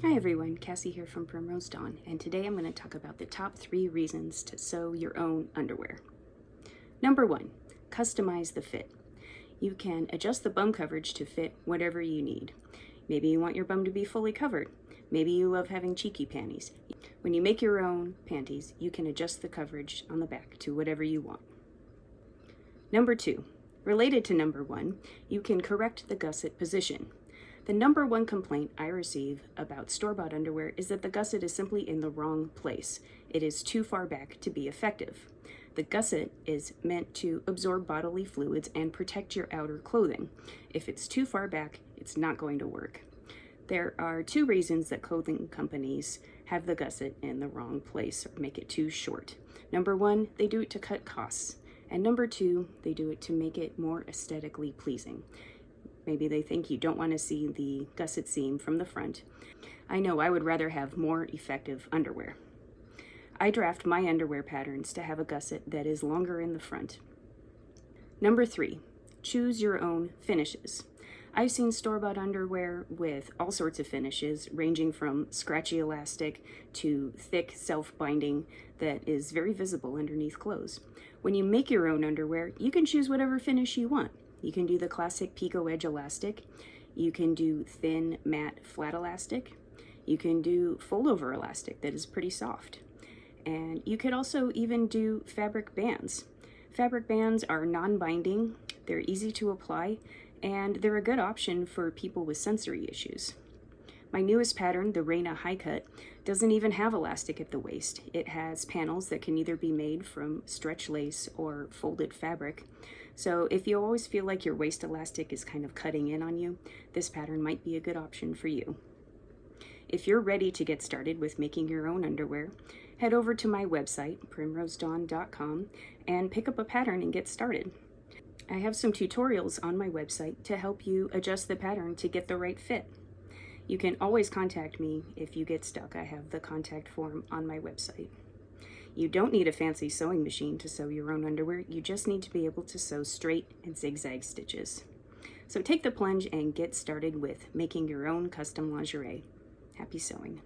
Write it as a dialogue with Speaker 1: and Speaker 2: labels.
Speaker 1: Hi everyone, Cassie here from Primrose Dawn, and today I'm going to talk about the top 3 reasons to sew your own underwear. Number 1, customize the fit. You can adjust the bum coverage to fit whatever you need. Maybe you want your bum to be fully covered. Maybe you love having cheeky panties. When you make your own panties, you can adjust the coverage on the back to whatever you want. Number 2, related to number 1, you can correct the gusset position. The number 1 complaint I receive about store-bought underwear is that the gusset is simply in the wrong place. It is too far back to be effective. The gusset is meant to absorb bodily fluids and protect your outer clothing. If it's too far back, it's not going to work. There are 2 reasons that clothing companies have the gusset in the wrong place or make it too short. Number 1, they do it to cut costs. And number 2, they do it to make it more aesthetically pleasing. Maybe they think you don't want to see the gusset seam from the front. I know I would rather have more effective underwear. I draft my underwear patterns to have a gusset that is longer in the front. Number 3, choose your own finishes. I've seen store-bought underwear with all sorts of finishes, ranging from scratchy elastic to thick self-binding that is very visible underneath clothes. When you make your own underwear, you can choose whatever finish you want. You can do the classic Pico edge elastic. You can do thin, matte, flat elastic. You can do fold-over elastic that is pretty soft. And you could also even do fabric bands. Fabric bands are non-binding, they're easy to apply, and they're a good option for people with sensory issues. My newest pattern, the Reina High Cut, doesn't even have elastic at the waist. It has panels that can either be made from stretch lace or folded fabric. So if you always feel like your waist elastic is kind of cutting in on you, this pattern might be a good option for you. If you're ready to get started with making your own underwear, head over to my website, primrosedawn.com, and pick up a pattern and get started. I have some tutorials on my website to help you adjust the pattern to get the right fit. You can always contact me if you get stuck. I have the contact form on my website. You don't need a fancy sewing machine to sew your own underwear. You just need to be able to sew straight and zigzag stitches. So take the plunge and get started with making your own custom lingerie. Happy sewing.